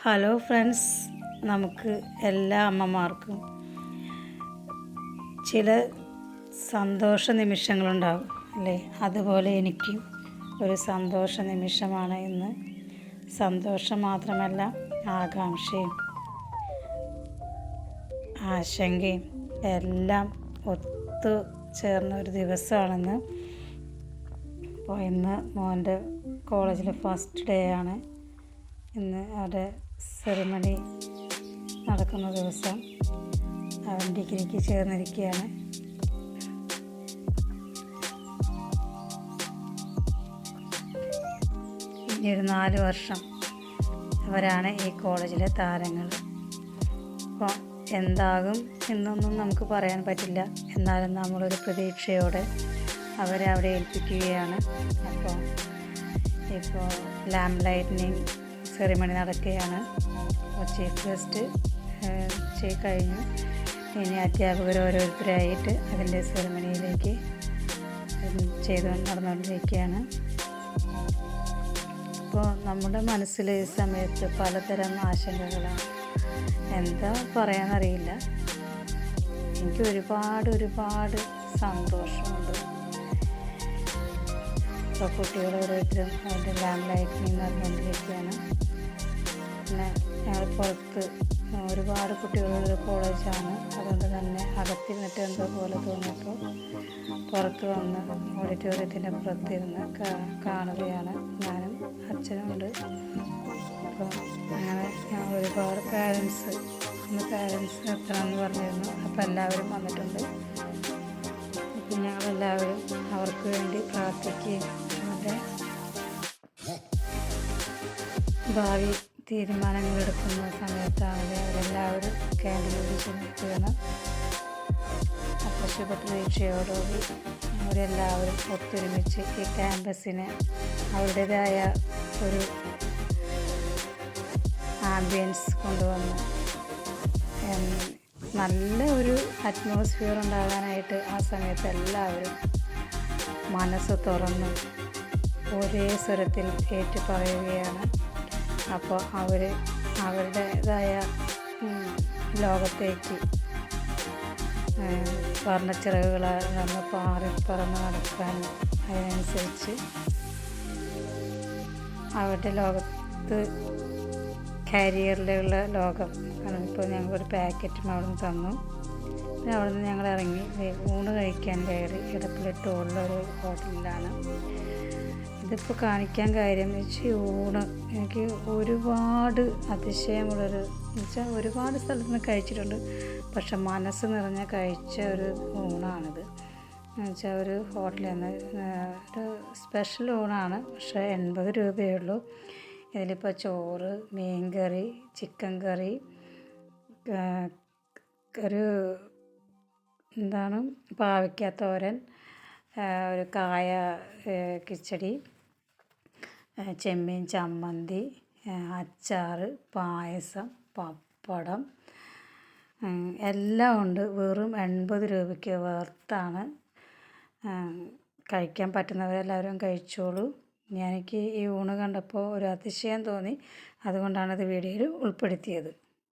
Hello friends, നമുക്ക് എല്ലാ അമ്മമാർക്കും ചില സന്തോഷ നിമിഷങ്ങളുണ്ടാകും അല്ലേ? അതുപോലെ എനിക്കും ഒരു സന്തോഷ നിമിഷമാണ് ഇന്ന്. സന്തോഷം മാത്രമല്ല, ആകാംക്ഷയും ആശങ്കയും എല്ലാം ഒത്തു ചേർന്ന ഒരു ദിവസമാണെന്ന്. അപ്പോൾ ഇന്ന് മോൻ്റെ കോളേജിലെ ഫസ്റ്റ് ഡേ ആണ്. ഇന്ന് അവിടെ സെറിമണി നടക്കുന്ന ദിവസം. അവൻ ഡിഗ്രിക്ക് ചേർന്നിരിക്കുകയാണ്. ഇനി ഒരു 4 വർഷം അവരാണ് ഈ കോളേജിലെ താരങ്ങൾ. അപ്പോൾ എന്താകും എന്നൊന്നും നമുക്ക് പറയാൻ പറ്റില്ല. എന്നാലും നമ്മളൊരു പ്രതീക്ഷയോടെ അവരെ അവിടെ ഏൽപ്പിക്കുകയാണ്. ഇപ്പോൾ ലാമ്പ് ലൈറ്റിനിങ് സെറിമണി നടക്കുകയാണ്. ചീഫ് ഗസ്റ്റ് കഴിഞ്ഞു. ഇനി അധ്യാപകർ ഓരോരുത്തരായിട്ട് അതിൻ്റെ സെറിമണിയിലേക്ക് നടന്നുകൊണ്ടിരിക്കുകയാണ്. അപ്പോൾ നമ്മുടെ മനസ്സിൽ ഈ സമയത്ത് പലതരം ആശങ്കകളാണ്. എന്താ പറയാനറിയില്ല. എനിക്ക് ഒരുപാട് സന്തോഷമുണ്ട്. ഇപ്പോൾ കുട്ടികൾ ഓരോരുത്തരും അവരുടെ ലാമ്പ് ലൈറ്റിനിങ് നടന്നുകൊണ്ടിരിക്കുകയാണ്. പിന്നെ ഞങ്ങൾ പുറത്ത് ഒരുപാട് കുട്ടികളുള്ള കോളേജാണ്. അതുകൊണ്ട് തന്നെ അകത്തിരുന്നിട്ട് എന്തോ പോലെ തോന്നിയപ്പോൾ പുറത്ത് വന്ന് ഓഡിറ്റോറിയത്തിൻ്റെ പുറത്തിരുന്ന് കാണുകയാണ്. ഞാനും അച്ഛനുമുണ്ട്. അപ്പോൾ അങ്ങനെ ഒരുപാട് പാരൻസ് എത്തണമെന്ന് പറഞ്ഞിരുന്നു. അപ്പോൾ എല്ലാവരും വന്നിട്ടുണ്ട്. അപ്പം ഞങ്ങളെല്ലാവരും അവർക്ക് വേണ്ടി പ്രാർത്ഥിക്കുകയും അവരുടെ ഭാവി തീരുമാനങ്ങൾ എടുക്കുന്ന സമയത്താണ് അവരെല്ലാവരും ക്യാൻഡിലൂടെ ചിന്തിക്കുകയാണ്. അപ്പോൾ ശുഭപ്രതീക്ഷയോടുകൂടി അവരെല്ലാവരും ഒത്തൊരുമിച്ച് ഈ ക്യാമ്പസിന് അവരുടേതായ ഒരു ആംബിയൻസ് കൊണ്ടുവന്ന് നല്ല ഒരു അറ്റ്മോസ്ഫിയർ ഉണ്ടാകാനായിട്ട് ആ സമയത്ത് എല്ലാവരും മനസ്സ് തുറന്ന് ഒരേ സ്വരത്തിൽ ഏറ്റുപറയുകയാണ്. അപ്പോൾ അവർ അവരുടേതായ ലോകത്തേക്ക് വർണ്ണച്ചിറകുകളാൽ നമ്മൾ പറന്ന് നടക്കാനും അതിനനുസരിച്ച് അവരുടെ ലോകത്ത് കാരിയറിലുള്ള ലോകം. ഇപ്പോൾ ഞങ്ങളൊരു പാക്കറ്റും അവിടെ നിന്ന് തന്നു. പിന്നെ അവിടെ നിന്ന് ഞങ്ങൾ ഇറങ്ങി ഊണ് കഴിക്കാൻ കയറി. ഇടപ്പള്ളി ടോളിലൊരു ഹോട്ടലിലാണ്. ഇതിപ്പോൾ കാണിക്കാൻ കാര്യം എന്ന് വെച്ചാൽ ഊണ് എനിക്ക് ഒരുപാട് അതിശയമുള്ളൊരു വെച്ചാൽ ഒരുപാട് സ്ഥലത്ത് നിന്ന് കഴിച്ചിട്ടുണ്ട്. പക്ഷെ മനസ്സ് നിറഞ്ഞ കഴിച്ച ഒരു ഊണാണിത്. എന്നുവെച്ചാൽ ഒരു ഹോട്ടലിൽ നിന്ന് ഒരു സ്പെഷ്യൽ ഊണാണ്. പക്ഷേ 80 രൂപയേ ഉള്ളൂ. ഇതിലിപ്പോൾ ചോറ്, മീൻ കറി, ചിക്കൻ കറി, ഒരു പാവയ്ക്ക തോരൻ, ഒരു കായ കിച്ചടി, ചെമ്മീൻ ചമ്മന്തി, അച്ചാർ, പായസം, പപ്പടം എല്ലാം ഉണ്ട്. വെറും 80 രൂപയ്ക്ക് വർത്താണ്. കഴിക്കാൻ പറ്റുന്നവരെല്ലാവരും കഴിച്ചോളൂ. എനിക്ക് ഈ ഊണ് കണ്ടപ്പോൾ ഒരു അതിശയം തോന്നി. അതുകൊണ്ടാണ് ഇത് വീഡിയോയിൽ ഉൾപ്പെടുത്തിയത്.